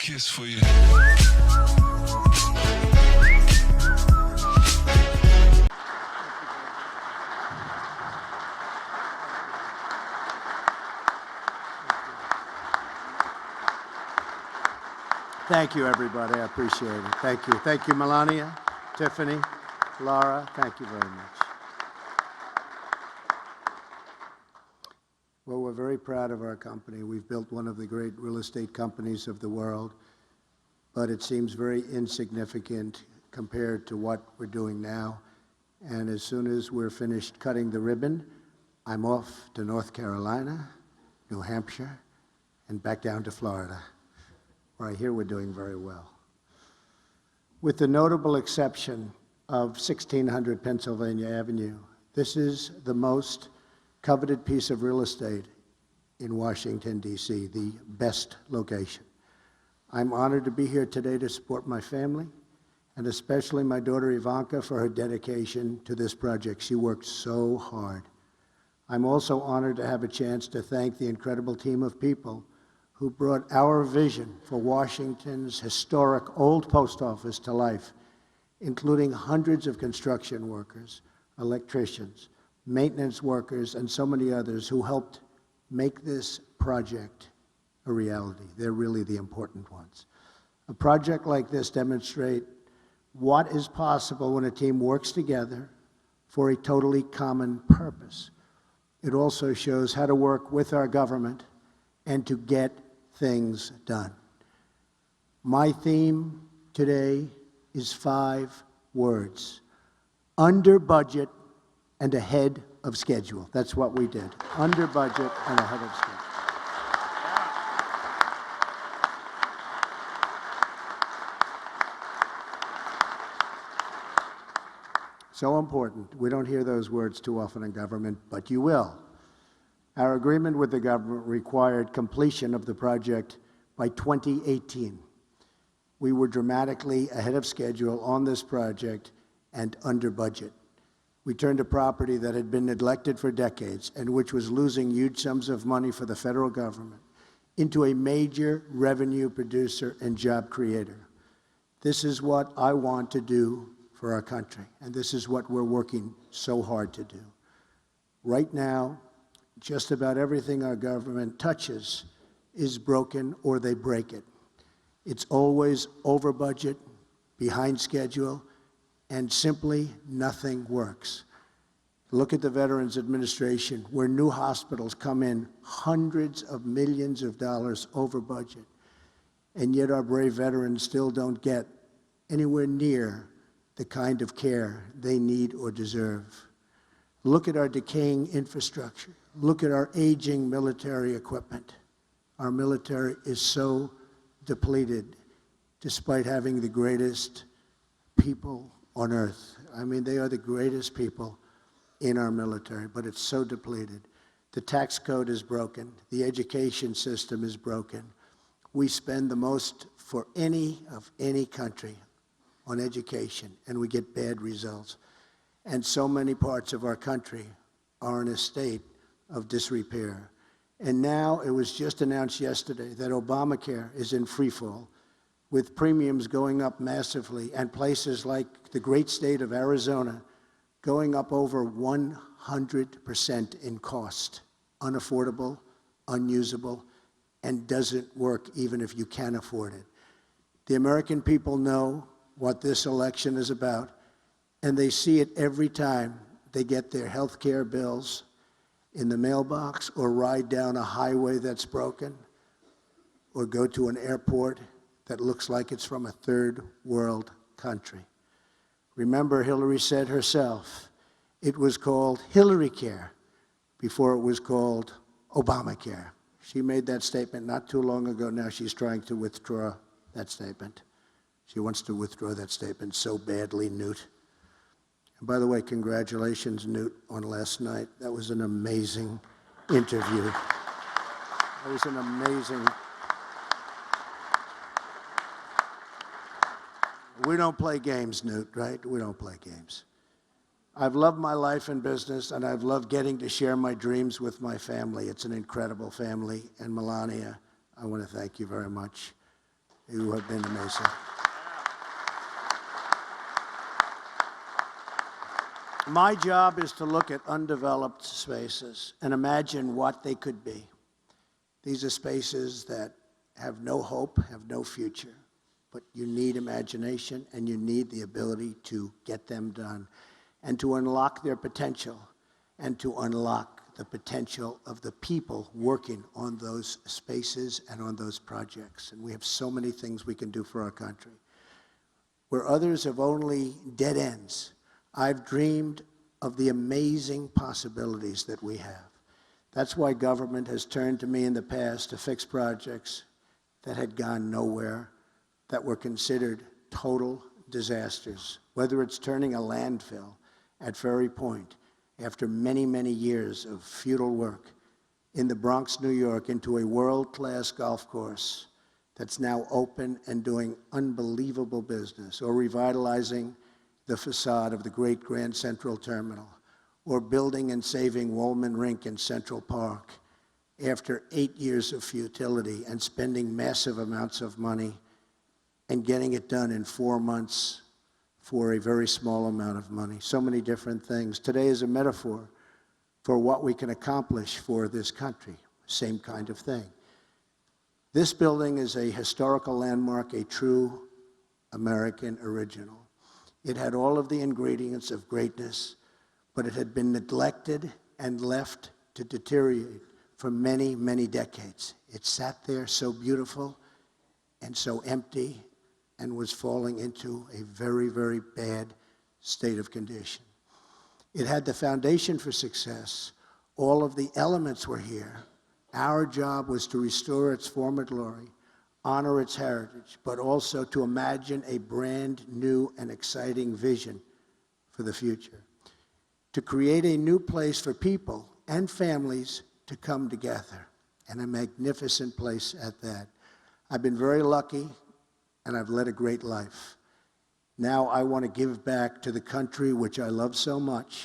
kiss for you. Thank you, everybody. I appreciate it. Thank you. Thank you, Melania, Tiffany, Laura. Thank you very much. Well, we're very proud of our company. We've built one of the great real estate companies of the world, but it seems very insignificant compared to what we're doing now. And as soon as we're finished cutting the ribbon, I'm off to North Carolina, New Hampshire, and back down to Florida, where I hear we're doing very well. With the notable exception of 1600 Pennsylvania Avenue, this is the most coveted piece of real estate in Washington, D.C., the best location. I'm honored to be here today to support my family, and especially my daughter Ivanka for her dedication to this project. She worked so hard. I'm also honored to have a chance to thank the incredible team of people who brought our vision for Washington's historic old post office to life, including hundreds of construction workers, electricians, maintenance workers, and so many others who helped make this project a reality. They're really the important ones. A project like this demonstrates what is possible when a team works together for a totally common purpose. It also shows how to work with our government and to get things done. My theme today is 5 words: under budget and ahead of schedule. That's what we did. Under budget and ahead of schedule. So important. We don't hear those words too often in government, but you will. Our agreement with the government required completion of the project by 2018. We were dramatically ahead of schedule on this project and under budget. We turned a property that had been neglected for decades and which was losing huge sums of money for the federal government into a major revenue producer and job creator. This is what I want to do for our country, and this is what we're working so hard to do. Right now, just about everything our government touches is broken or they break it. It's always over budget, behind schedule, and simply nothing works. Look at the Veterans Administration, where new hospitals come in hundreds of millions of dollars over budget, and yet our brave veterans still don't get anywhere near the kind of care they need or deserve. Look at our decaying infrastructure. Look at our aging military equipment. Our military is so depleted, despite having the greatest people on earth. I mean, they are the greatest people in our military, but it's so depleted. The tax code is broken. The education system is broken. We spend the most for any country on education, and we get bad results. And so many parts of our country are in a state of disrepair. And now it was just announced yesterday that Obamacare is in free fall, with premiums going up massively, and places like the great state of Arizona going up over 100% in cost. Unaffordable, unusable, and doesn't work even if you can afford it. The American people know what this election is about, and they see it every time they get their health care bills in the mailbox, or ride down a highway that's broken, or go to an airport that looks like it's from a third world country. Remember, Hillary said herself, it was called Hillary Care before it was called Obamacare. She made that statement not too long ago. Now she's trying to withdraw that statement. She wants to withdraw that statement so badly, Newt. And by the way, congratulations, Newt, on last night. That was an amazing interview. That was an amazing... We don't play games, Newt, right? We don't play games. I've loved my life in business, and I've loved getting to share my dreams with my family. It's an incredible family. And Melania, I want to thank you very much. You have been amazing. My job is to look at undeveloped spaces and imagine what they could be. These are spaces that have no hope, have no future, but you need imagination and you need the ability to get them done and to unlock their potential and to unlock the potential of the people working on those spaces and on those projects. And we have so many things we can do for our country. Where others have only dead ends, I've dreamed of the amazing possibilities that we have. That's why government has turned to me in the past to fix projects that had gone nowhere, that were considered total disasters. Whether it's turning a landfill at Ferry Point after many, many years of futile work in the Bronx, New York, into a world-class golf course that's now open and doing unbelievable business, or revitalizing the facade of the great Grand Central Terminal, or building and saving Woolman Rink in Central Park after 8 years of futility and spending massive amounts of money and getting it done in 4 months for a very small amount of money. So many different things. Today is a metaphor for what we can accomplish for this country. Same kind of thing. This building is a historical landmark, a true American original. It had all of the ingredients of greatness, but it had been neglected and left to deteriorate for many, many decades. It sat there so beautiful and so empty and was falling into a very, very bad state of condition. It had the foundation for success. All of the elements were here. Our job was to restore its former glory, honor its heritage, but also to imagine a brand new and exciting vision for the future. To create a new place for people and families to come together, and a magnificent place at that. I've been very lucky, and I've led a great life. Now I want to give back to the country which I love so much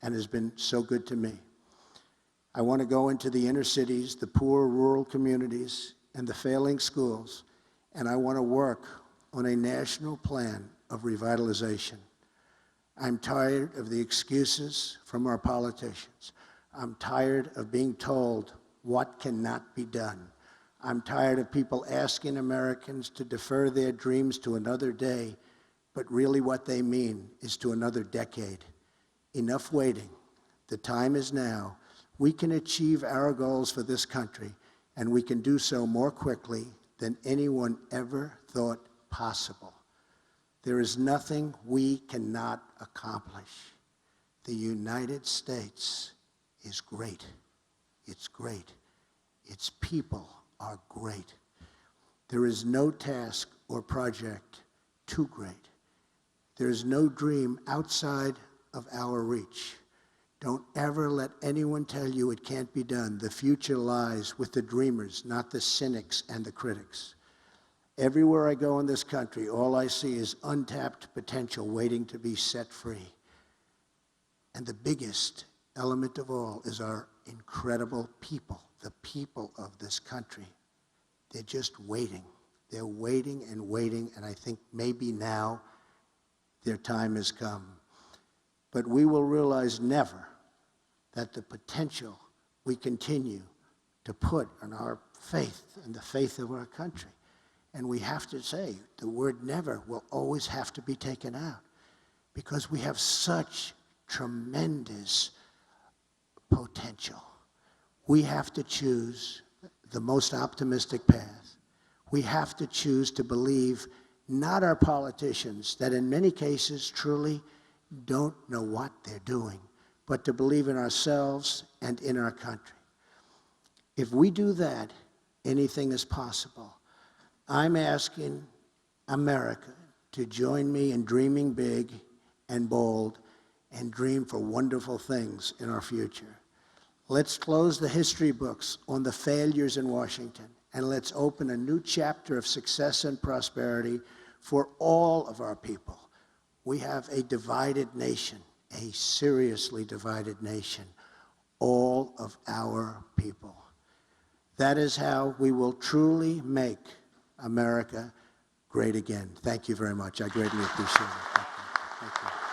and has been so good to me. I want to go into the inner cities, the poor rural communities, and the failing schools, and I want to work on a national plan of revitalization. I'm tired of the excuses from our politicians. I'm tired of being told what cannot be done. I'm tired of people asking Americans to defer their dreams to another day, but really what they mean is to another decade. Enough waiting. The time is now. We can achieve our goals for this country, and we can do so more quickly than anyone ever thought possible. There is nothing we cannot accomplish. The United States is great. It's great. Its people are great. There is no task or project too great. There is no dream outside of our reach. Don't ever let anyone tell you it can't be done. The future lies with the dreamers, not the cynics and the critics. Everywhere I go in this country, all I see is untapped potential waiting to be set free. And the biggest element of all is our incredible people, the people of this country. They're just waiting. They're waiting, and I think maybe now their time has come. But we will realize never that the potential we continue to put on our faith and the faith of our country. And we have to say, the word never will always have to be taken out, because we have such tremendous potential. We have to choose the most optimistic path. We have to choose to believe not our politicians, that in many cases truly don't know what they're doing, but to believe in ourselves and in our country. If we do that, anything is possible. I'm asking America to join me in dreaming big and bold and dream for wonderful things in our future. Let's close the history books on the failures in Washington, and let's open a new chapter of success and prosperity for all of our people. We have a divided nation, a seriously divided nation, all of our people. That is how we will truly make America great again. Thank you very much. I greatly appreciate it. Thank you. Thank you.